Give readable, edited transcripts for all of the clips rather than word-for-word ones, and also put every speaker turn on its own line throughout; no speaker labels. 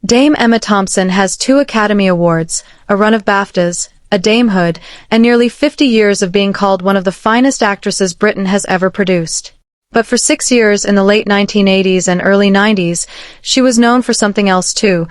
Dame Emma Thompson has 2 Academy Awards, a run of BAFTAs, a damehood, and nearly 50 years of being called one of the finest actresses Britain has ever produced. But for 6 years in the late 1980s and early 90s, she was known for something else too,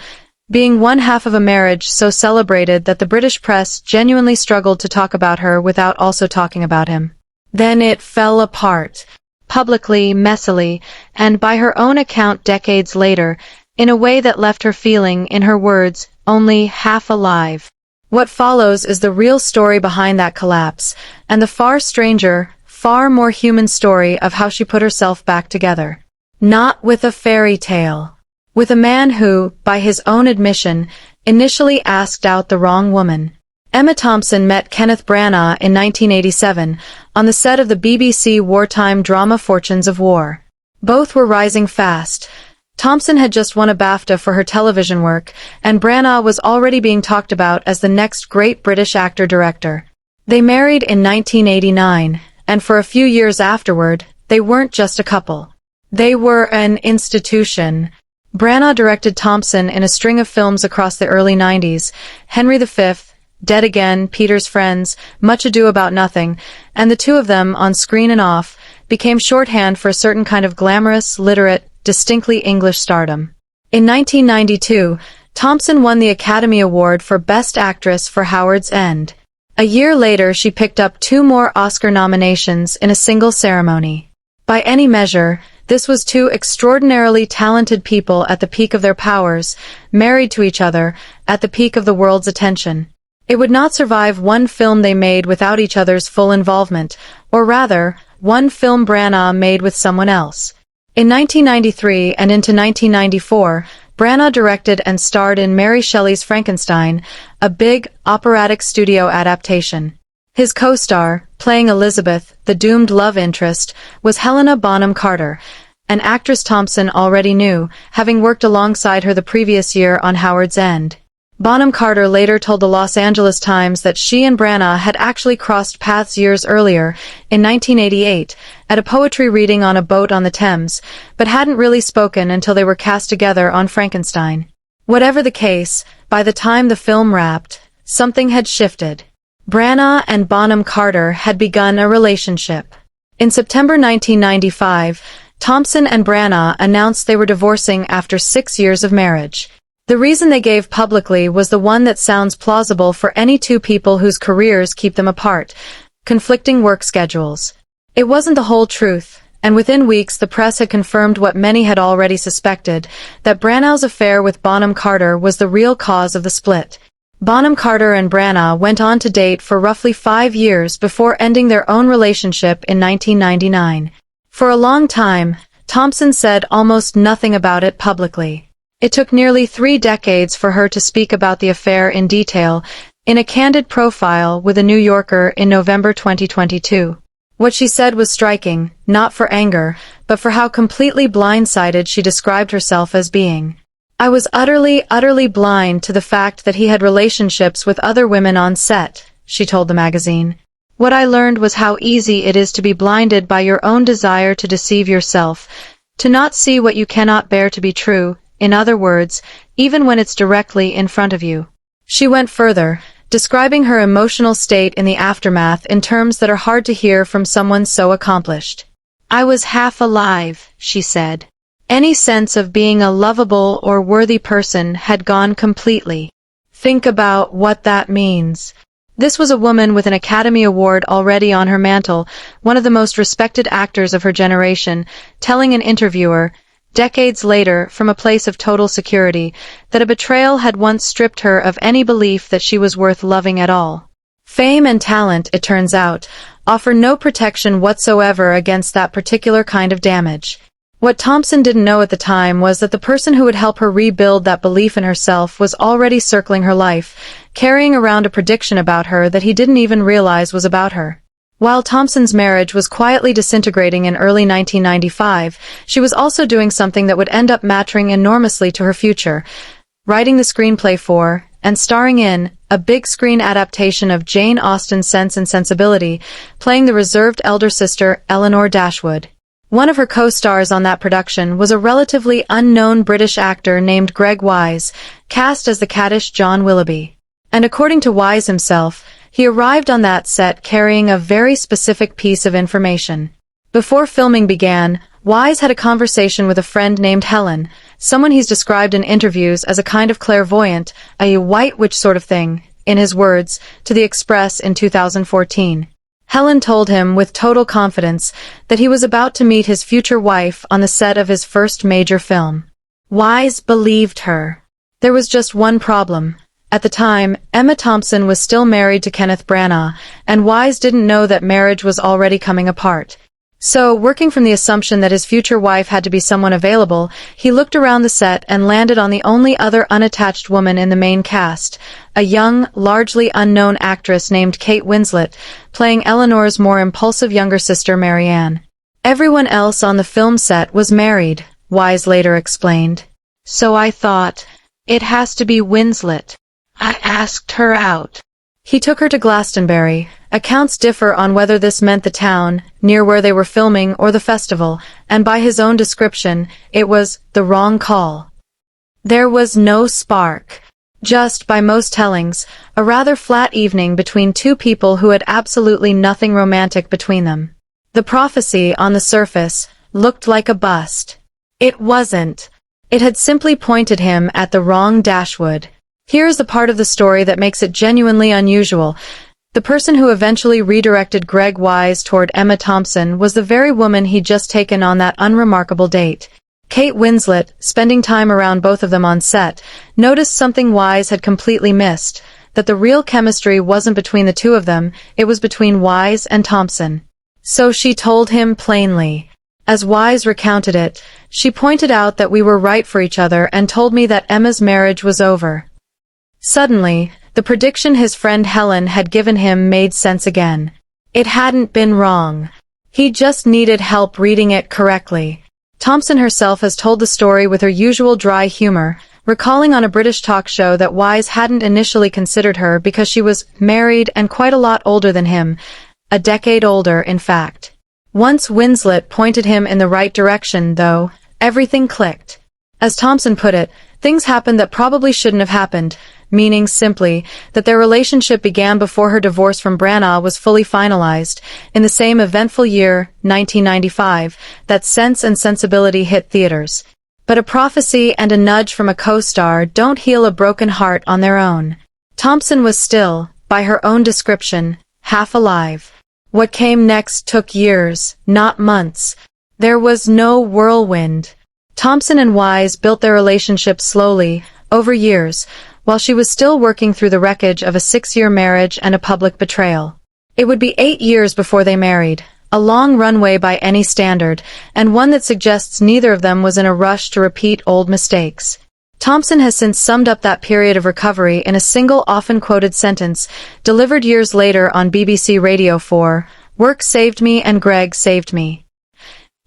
being one half of a marriage so celebrated that the British press genuinely struggled to talk about her without also talking about him. Then it fell apart, publicly, messily, and by her own account decades later, in a way that left her feeling, in her words, only half alive. What follows is the real story behind that collapse, and the far stranger, far more human story of how she put herself back together. Not with a fairy tale. With a man who, by his own admission, initially asked out the wrong woman. Emma Thompson met Kenneth Branagh in 1987 on the set of the BBC wartime drama Fortunes of War. Both were rising fast. Thompson had just won a BAFTA for her television work, and Branagh was already being talked about as the next great British actor-director. They married in 1989, and for a few years afterward, they weren't just a couple. They were an institution. Branagh directed Thompson in a string of films across the early 90s, Henry V, Dead Again, Peter's Friends, Much Ado About Nothing, and the two of them, on screen and off, became shorthand for a certain kind of glamorous, literate, distinctly English stardom. In 1992, Thompson won the Academy Award for Best Actress for Howard's End. A year later, she picked up 2 more Oscar nominations in a single ceremony. By any measure, this was 2 extraordinarily talented people at the peak of their powers, married to each other, at the peak of the world's attention. It would not survive one film they made without each other's full involvement, or rather, one film Branagh made with someone else. In 1993 and into 1994, Branagh directed and starred in Mary Shelley's Frankenstein, a big, operatic studio adaptation. His co-star, playing Elizabeth, the doomed love interest, was Helena Bonham Carter, an actress Thompson already knew, having worked alongside her the previous year on Howard's End. Bonham Carter later told the Los Angeles Times that she and Branagh had actually crossed paths years earlier, in 1988, at a poetry reading on a boat on the Thames, but hadn't really spoken until they were cast together on Frankenstein. Whatever the case, by the time the film wrapped, something had shifted. Branagh and Bonham Carter had begun a relationship. In September 1995, Thompson and Branagh announced they were divorcing after 6 years of marriage. The reason they gave publicly was the one that sounds plausible for any 2 people whose careers keep them apart: conflicting work schedules. It wasn't the whole truth, and within weeks the press had confirmed what many had already suspected, that Branagh's affair with Bonham Carter was the real cause of the split. Bonham Carter and Branagh went on to date for roughly 5 years before ending their own relationship in 1999. For a long time, Thompson said almost nothing about it publicly. It took nearly 3 decades for her to speak about the affair in detail, in a candid profile with a New Yorker in November 2022. What she said was striking, not for anger, but for how completely blindsided she described herself as being. "I was utterly blind to the fact that he had relationships with other women on set," she told the magazine. "What I learned was how easy it is to be blinded by your own desire to deceive yourself, to not see what you cannot bear to be true, in other words, even when it's directly in front of you." She went further, describing her emotional state in the aftermath in terms that are hard to hear from someone so accomplished. "I was half alive," she said. "Any sense of being a lovable or worthy person had gone completely. Think about what that means." This was a woman with an Academy Award already on her mantle, one of the most respected actors of her generation, telling an interviewer, decades later, from a place of total security, that a betrayal had once stripped her of any belief that she was worth loving at all. Fame and talent, it turns out, offer no protection whatsoever against that particular kind of damage. What Thompson didn't know at the time was that the person who would help her rebuild that belief in herself was already circling her life, carrying around a prediction about her that he didn't even realize was about her. While Thompson's marriage was quietly disintegrating in early 1995, she was also doing something that would end up mattering enormously to her future, writing the screenplay for, and starring in, a big-screen adaptation of Jane Austen's Sense and Sensibility, playing the reserved elder sister Eleanor Dashwood. One of her co-stars on that production was a relatively unknown British actor named Greg Wise, cast as the caddish John Willoughby. And according to Wise himself, he arrived on that set carrying a very specific piece of information. Before filming began, Wise had a conversation with a friend named Helen, someone he's described in interviews as a kind of clairvoyant, a white witch sort of thing, in his words, to The Express in 2014. Helen told him with total confidence that he was about to meet his future wife on the set of his first major film. Wise believed her. There was just one problem. At the time, Emma Thompson was still married to Kenneth Branagh, and Wise didn't know that marriage was already coming apart. So, working from the assumption that his future wife had to be someone available, he looked around the set and landed on the only other unattached woman in the main cast, a young, largely unknown actress named Kate Winslet, playing Eleanor's more impulsive younger sister Marianne. Everyone else on the film set was married, Wise later explained. So I thought, it has to be Winslet. I asked her out. He took her to Glastonbury. Accounts differ on whether this meant the town, near where they were filming, or the festival, and by his own description, it was the wrong call. There was no spark. Just, by most tellings, a rather flat evening between two people who had absolutely nothing romantic between them. The prophecy, on the surface, looked like a bust. It wasn't. It had simply pointed him at the wrong dashwood. Here's the part of the story that makes it genuinely unusual. The person who eventually redirected Greg Wise toward Emma Thompson was the very woman he'd just taken on that unremarkable date. Kate Winslet, spending time around both of them on set, noticed something Wise had completely missed, that the real chemistry wasn't between the two of them, it was between Wise and Thompson. So she told him plainly. As Wise recounted it, she pointed out that we were right for each other and told me that Emma's marriage was over. Suddenly, the prediction his friend Helen had given him made sense again. It hadn't been wrong. He just needed help reading it correctly. Thompson herself has told the story with her usual dry humor, recalling on a British talk show that Wise hadn't initially considered her because she was married and quite a lot older than him, a decade older, in fact. Once Winslet pointed him in the right direction, though, everything clicked. As Thompson put it, things happened that probably shouldn't have happened, meaning simply that their relationship began before her divorce from Branagh was fully finalized. In the same eventful year, 1995, that Sense and Sensibility hit theaters. But a prophecy and a nudge from a co-star don't heal a broken heart on their own. Thompson was still, by her own description, half alive. What came next took years, not months. There was no whirlwind. Thompson and Wise built their relationship slowly, over years, while she was still working through the wreckage of a 6-year marriage and a public betrayal. It would be 8 years before they married, a long runway by any standard, and one that suggests neither of them was in a rush to repeat old mistakes. Thompson has since summed up that period of recovery in a single often quoted sentence, delivered years later on BBC Radio 4, "Work saved me and Greg saved me."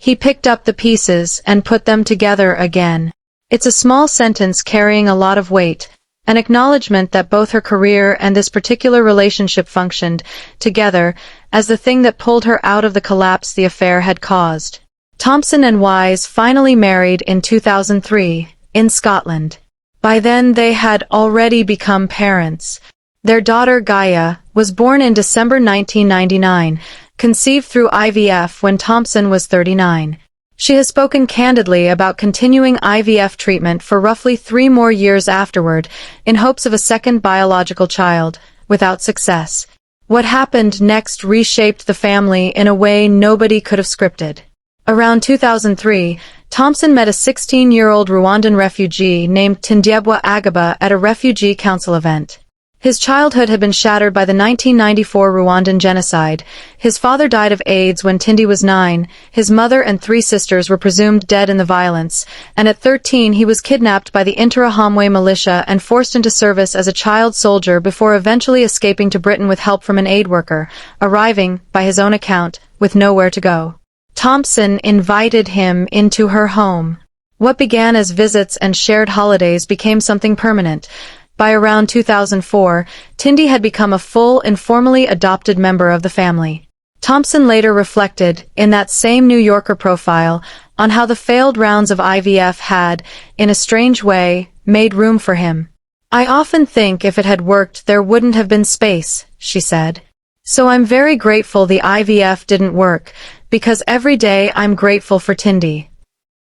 He picked up the pieces and put them together again. It's a small sentence carrying a lot of weight, an acknowledgement that both her career and this particular relationship functioned together as the thing that pulled her out of the collapse the affair had caused. Thompson and Wise finally married in 2003, in Scotland. By then they had already become parents. Their daughter Gaia was born in December 1999, conceived through IVF when Thompson was 39. She has spoken candidly about continuing IVF treatment for roughly 3 more years afterward, in hopes of a second biological child, without success. What happened next reshaped the family in a way nobody could have scripted. Around 2003, Thompson met a 16-year-old Rwandan refugee named Tindyebwa Agaba at a refugee council event. His childhood had been shattered by the 1994 Rwandan genocide. His father died of AIDS when Tindi was 9, his mother and 3 sisters were presumed dead in the violence, and at 13 he was kidnapped by the Interahamwe militia and forced into service as a child soldier before eventually escaping to Britain with help from an aid worker, arriving, by his own account, with nowhere to go. Thompson invited him into her home. What began as visits and shared holidays became something permanent. By around 2004, Tindi had become a full, informally adopted member of the family. Thompson later reflected, in that same New Yorker profile, on how the failed rounds of IVF had, in a strange way, made room for him. "I often think if it had worked there wouldn't have been space," she said. "So I'm very grateful the IVF didn't work, because every day I'm grateful for Tindy."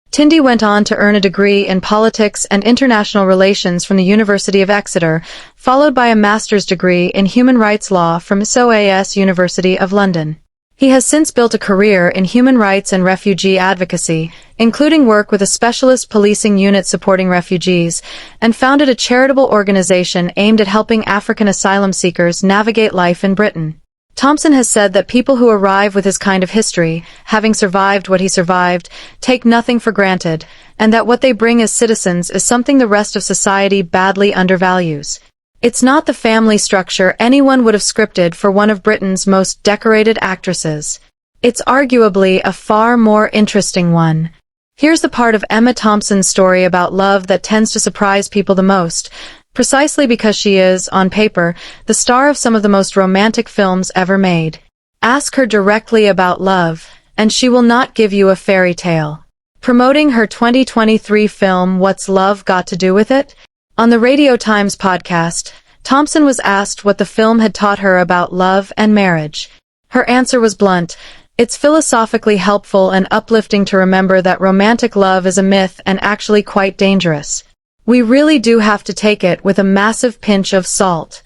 Tindy went on to earn a degree in politics and international relations from the University of Exeter, followed by a master's degree in human rights law from SOAS University of London. He has since built a career in human rights and refugee advocacy, including work with a specialist policing unit supporting refugees, and founded a charitable organization aimed at helping African asylum seekers navigate life in Britain. Thompson has said that people who arrive with his kind of history, having survived what he survived, take nothing for granted, and that what they bring as citizens is something the rest of society badly undervalues. It's not the family structure anyone would have scripted for one of Britain's most decorated actresses. It's arguably a far more interesting one. Here's the part of Emma Thompson's story about love that tends to surprise people the most, precisely because she is, on paper, the star of some of the most romantic films ever made. Ask her directly about love, and she will not give you a fairy tale. Promoting her 2023 film What's Love Got to Do with It? On the Radio Times podcast, Thompson was asked what the film had taught her about love and marriage. Her answer was blunt: "It's philosophically helpful and uplifting to remember that romantic love is a myth and actually quite dangerous. We really do have to take it with a massive pinch of salt."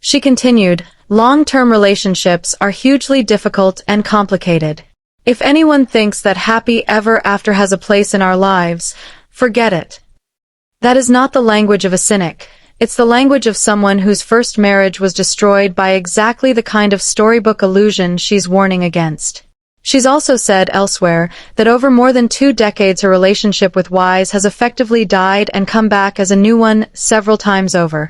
She continued, "Long-term relationships are hugely difficult and complicated. If anyone thinks that happy ever after has a place in our lives, forget it. That is not the language of a cynic. It's the language of someone whose first marriage was destroyed by exactly the kind of storybook illusion she's warning against." She's also said elsewhere that over more than 2 decades her relationship with Wise has effectively died and come back as a new one several times over,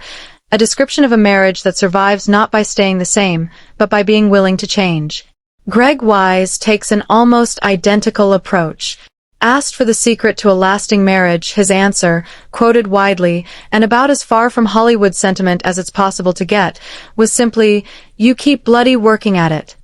a description of a marriage that survives not by staying the same, but by being willing to change. Greg Wise takes an almost identical approach. Asked for the secret to a lasting marriage, his answer, quoted widely, and about as far from Hollywood sentiment as it's possible to get, was simply, "You keep bloody working at it.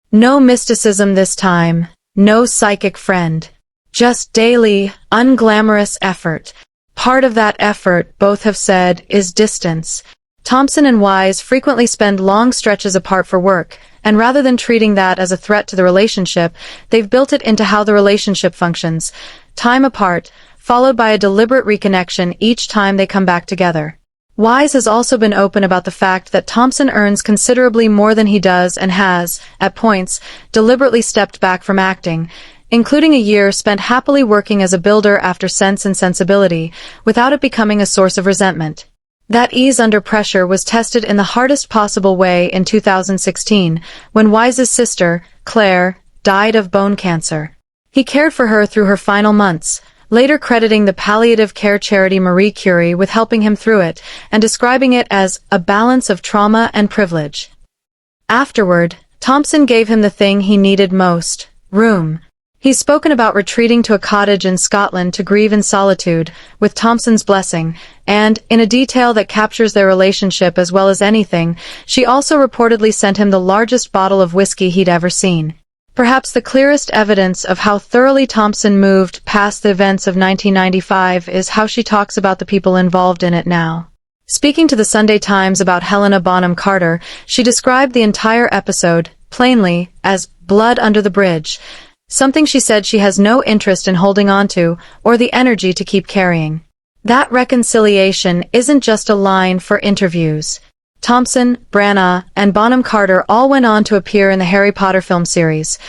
No mysticism this time, no psychic friend. Just daily, unglamorous effort. Part of that effort, both have said, is distance." Thompson and Wise frequently spend long stretches apart for work, and rather than treating that as a threat to the relationship, they've built it into how the relationship functions. Time apart, followed by a deliberate reconnection each time they come back together. Wise has also been open about the fact that Thompson earns considerably more than he does and has, at points, deliberately stepped back from acting, including a year spent happily working as a builder after Sense and Sensibility, without it becoming a source of resentment. That ease under pressure was tested in the hardest possible way in 2016, when Wise's sister, Claire, died of bone cancer. He cared for her through her final months, later crediting the palliative care charity Marie Curie with helping him through it, and describing it as a balance of trauma and privilege. Afterward, Thompson gave him the thing he needed most: room. He's spoken about retreating to a cottage in Scotland to grieve in solitude, with Thompson's blessing, and, in a detail that captures their relationship as well as anything, she also reportedly sent him the largest bottle of whiskey he'd ever seen. Perhaps the clearest evidence of how thoroughly Thompson moved past the events of 1995 is how she talks about the people involved in it now. Speaking to the Sunday Times about Helena Bonham Carter, she described the entire episode, plainly, as blood under the bridge, something she said she has no interest in holding on to, or the energy to keep carrying. That reconciliation isn't just a line for interviews. Thompson, Branagh, and Bonham Carter all went on to appear in the Harry Potter film series.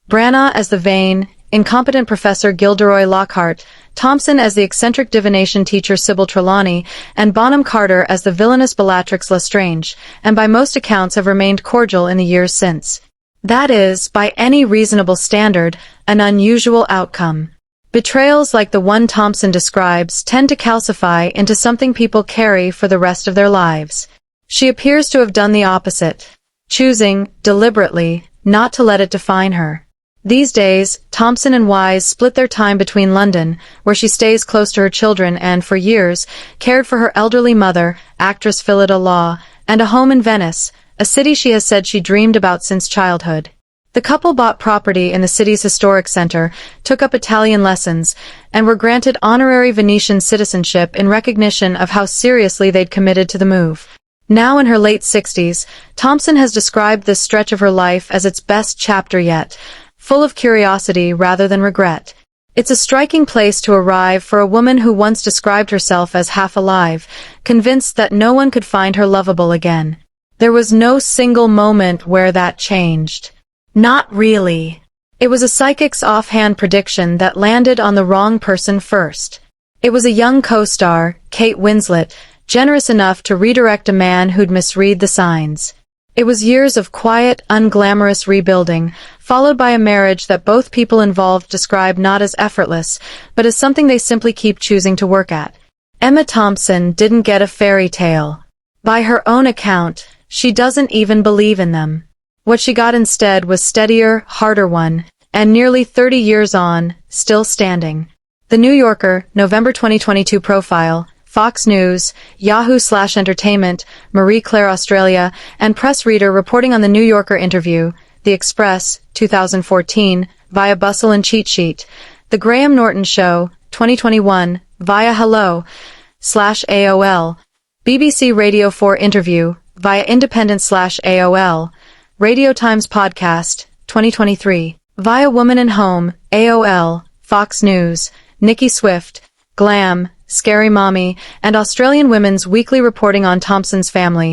Branagh as the vain, incompetent Professor Gilderoy Lockhart, Thompson as the eccentric divination teacher Sybil Trelawney, and Bonham Carter as the villainous Bellatrix Lestrange, and by most accounts have remained cordial in the years since. That is, by any reasonable standard, an unusual outcome. Betrayals like the one Thompson describes tend to calcify into something people carry for the rest of their lives. She appears to have done the opposite, choosing, deliberately, not to let it define her. These days, Thompson and Wise split their time between London, where she stays close to her children and, for years, cared for her elderly mother, actress Phillida Law, and a home in Venice, a city she has said she dreamed about since childhood. The couple bought property in the city's historic center, took up Italian lessons, and were granted honorary Venetian citizenship in recognition of how seriously they'd committed to the move. Now in her late 60s, Thompson has described this stretch of her life as its best chapter yet, full of curiosity rather than regret. It's a striking place to arrive for a woman who once described herself as half alive, convinced that no one could find her lovable again. There was no single moment where that changed. Not really. It was a psychic's offhand prediction that landed on the wrong person first. It was a young co-star, Kate Winslet, generous enough to redirect a man who'd misread the signs. It was years of quiet, unglamorous rebuilding, followed by a marriage that both people involved describe not as effortless, but as something they simply keep choosing to work at. Emma Thompson didn't get a fairy tale. By her own account, she doesn't even believe in them. What she got instead was steadier, harder one, and nearly 30 years on, still standing. The New Yorker, November 2022 profile, Fox News, Yahoo/Entertainment, Marie Claire Australia, and press reader reporting on the New Yorker interview, The Express, 2014, via Bustle and Cheat Sheet, The Graham Norton Show, 2021, via Hello/AOL, BBC Radio 4 interview, via Independent/AOL, Radio Times Podcast, 2023, via Woman and Home, AOL, Fox News, Nikki Swift, Glam, Scary Mommy, and Australian Women's Weekly reporting on Thompson's family,